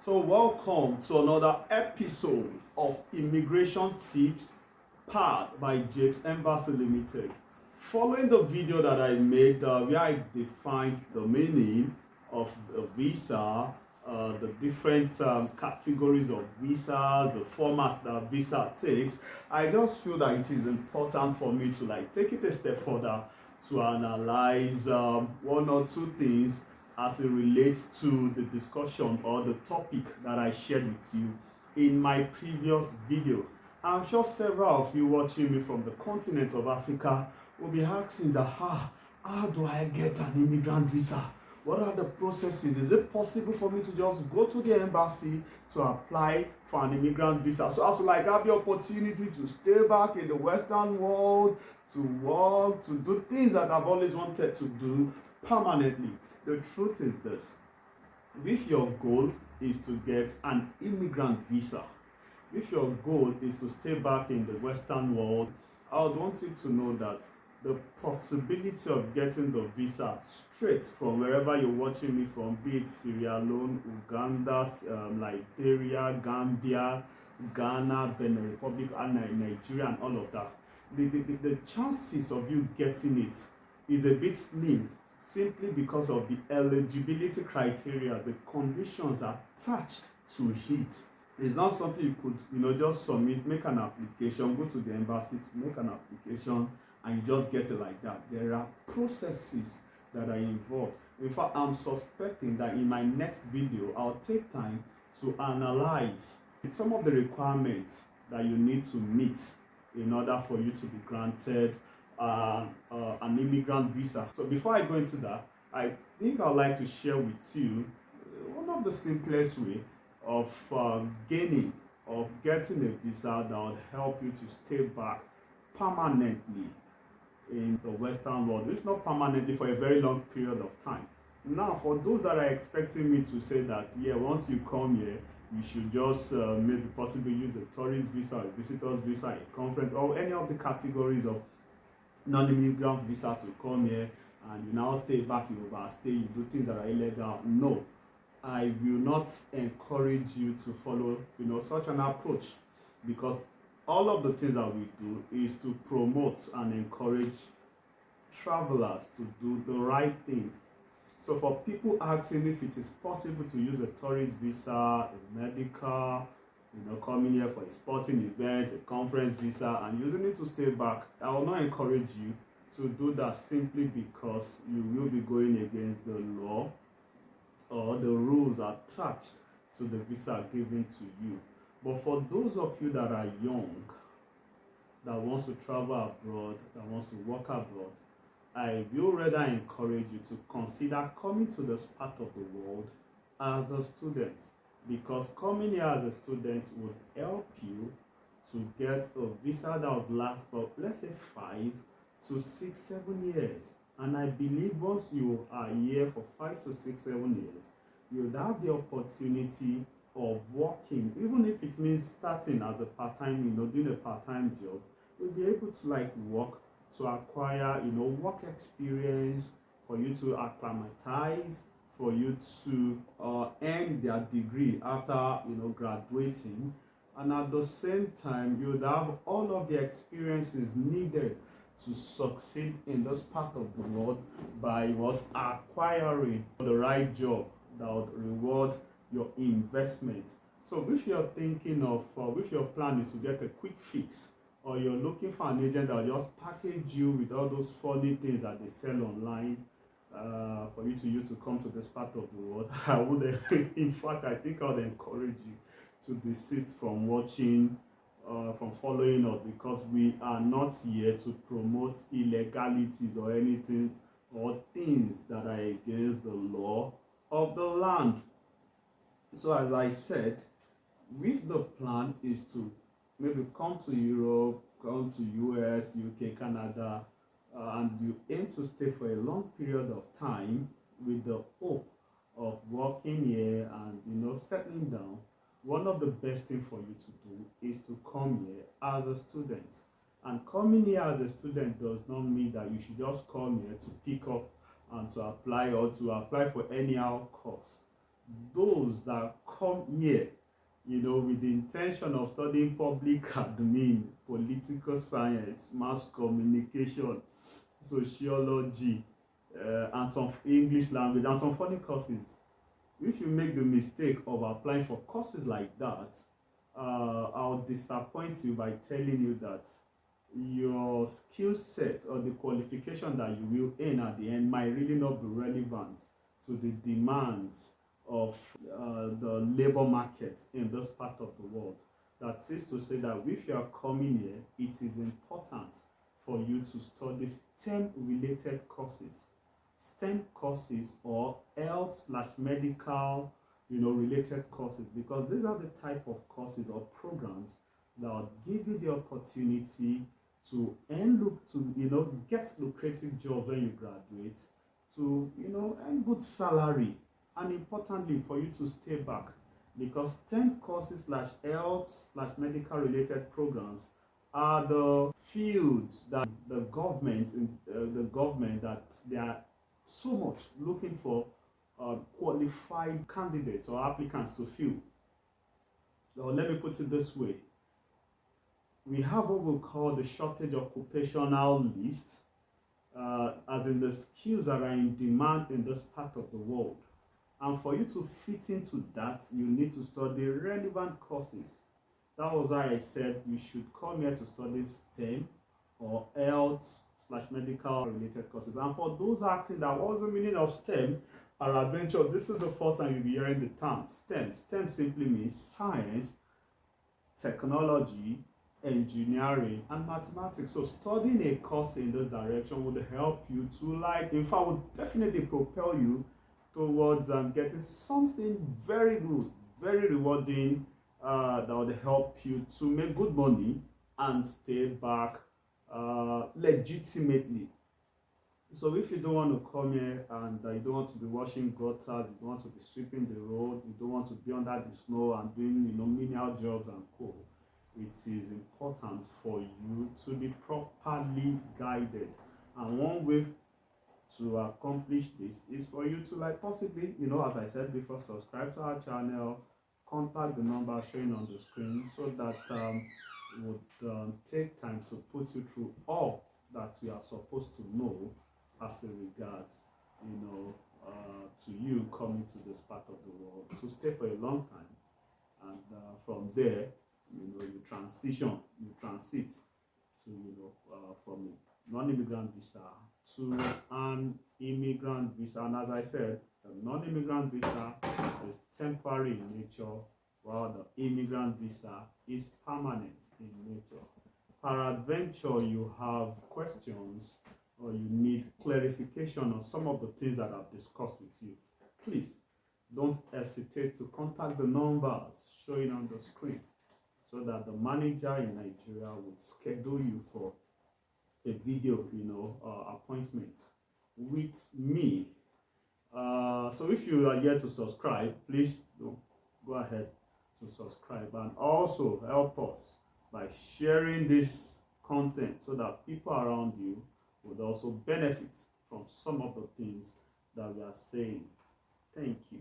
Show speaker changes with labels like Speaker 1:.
Speaker 1: So, welcome to another episode of Immigration Tips powered by Jake's Embassy Limited. Following the video that I made where I defined the meaning of the visa, the different categories of visas, the format that visa takes, I just feel that it is important for me to take it a step further to analyze one or two things as it relates to the discussion or the topic that I shared with you in my previous video. I'm sure several of you watching me from the continent of Africa will be asking that, how do I get an immigrant visa? What are the processes? Is it possible for me to just go to the embassy to apply for an immigrant visa? So as to have the opportunity to stay back in the Western world, to work, to do things that I've always wanted to do permanently. The truth is this: if your goal is to get an immigrant visa, if your goal is to stay back in the Western world, I would want you to know that the possibility of getting the visa straight from wherever you're watching me from, be it Sierra Leone, Uganda, Liberia, Gambia, Ghana, Benin Republic, and Nigeria, and all of that, the chances of you getting it is a bit slim, simply because of the eligibility criteria, the conditions attached to it. It's not something you could, just submit, make an application, go to the embassy to make an application, and you just get it like that. There are processes that are involved. In fact, I'm suspecting that in my next video, I'll take time to analyze some of the requirements that you need to meet in order for you to be granted an immigrant visa. So before I go into that, I think I'd like to share with you one of the simplest way of getting a visa that would help you to stay back permanently in the Western world, if not permanently, for a very long period of time. Now, for those that are expecting me to say that, once you come here, you should just maybe possibly use a tourist visa, a visitor's visa, a conference, or any of the categories of non-immigrant visa to come here, and you now stay back, you overstay, you do things that are illegal. No, I will not encourage you to follow such an approach, because all of the things that we do is to promote and encourage travelers to do the right thing. So for people asking if it is possible to use a tourist visa, a medical, coming here for a sporting event, a conference visa, and using it to stay back, I will not encourage you to do that, simply because you will be going against the law or the rules attached to the visa given to you. But for those of you that are young, that wants to travel abroad, that wants to work abroad, I will rather encourage you to consider coming to this part of the world as a student, because coming here as a student would help you to get a visa that would last for, let's say, 5 to 6, 7 years. And I believe once you are here for 5 to 6, 7 years, you'll have the opportunity of working, even if it means starting as a part-time, doing a part-time job. You'll be able to work to acquire, work experience, for you to acclimatize, for you to earn their degree after, graduating. And at the same time, you would have all of the experiences needed to succeed in this part of the world by acquiring the right job that would reward your investment. So if you're thinking of, if your plan is to get a quick fix, or you're looking for an agent that will just package you with all those funny things that they sell online for you to use to come to this part of the world, I would, in fact, I think I would encourage you to desist from watching, from following us, because we are not here to promote illegalities or anything, or things that are against the law of the land. So as I said, with the plan is to maybe come to Europe, come to US, UK, Canada, and you aim to stay for a long period of time with the hope of working here and settling down. One of the best things for you to do is to come here as a student. And coming here as a student does not mean that you should just come here to pick up and to apply, or to apply for anyhow course. Those that come here, with the intention of studying public admin, political science, mass communication, sociology, and some English language, and some funny courses, if you make the mistake of applying for courses like that, I'll disappoint you by telling you that your skill set or the qualification that you will earn at the end might really not be relevant to the demands of the labor market in this part of the world. That is to say that if you are coming here, it is important for you to study STEM related courses. STEM courses or health slash medical, related courses, because these are the type of courses or programs that will give you the opportunity to get lucrative jobs when you graduate, to earn good salary, and importantly for you to stay back, because STEM courses slash health slash medical related programs are the fields that the government that they are so much looking for qualified candidates or applicants to fill. Or let me put it this way: we have what we call the shortage occupational list, as in the skills that are in demand in this part of the world. And for you to fit into that, you need to study relevant courses. That was why I said you should come here to study STEM or health slash medical related courses. And for those asking that what's the meaning of STEM or adventure, this is the first time you'll be hearing the term STEM. STEM simply means science, technology, engineering, and mathematics. So studying a course in this direction would help you to, in fact, would definitely propel you towards getting something very good, very rewarding, that would help you to make good money and stay back legitimately. So if you don't want to come here and you don't want to be washing gutters, you don't want to be sweeping the road, you don't want to be under the snow and doing menial jobs and co, it is important for you to be properly guided. And one way to accomplish this is for you to possibly, as I said before, subscribe to our channel, contact the number showing on the screen, so that it would take time to put you through all that you are supposed to know as a regards, to you coming to this part of the world to stay for a long time. And from there, you transit to, from a non-immigrant visa to an immigrant visa. And as I said, the non-immigrant visa is temporary in nature, while the immigrant visa is permanent in nature. Peradventure, you have questions or you need clarification on some of the things that I've discussed with you, please don't hesitate to contact the numbers showing on the screen, so that the manager in Nigeria would schedule you for a video, appointment with me. So if you are yet to subscribe, please go ahead to subscribe, and also help us by sharing this content so that people around you would also benefit from some of the things that we are saying. Thank you.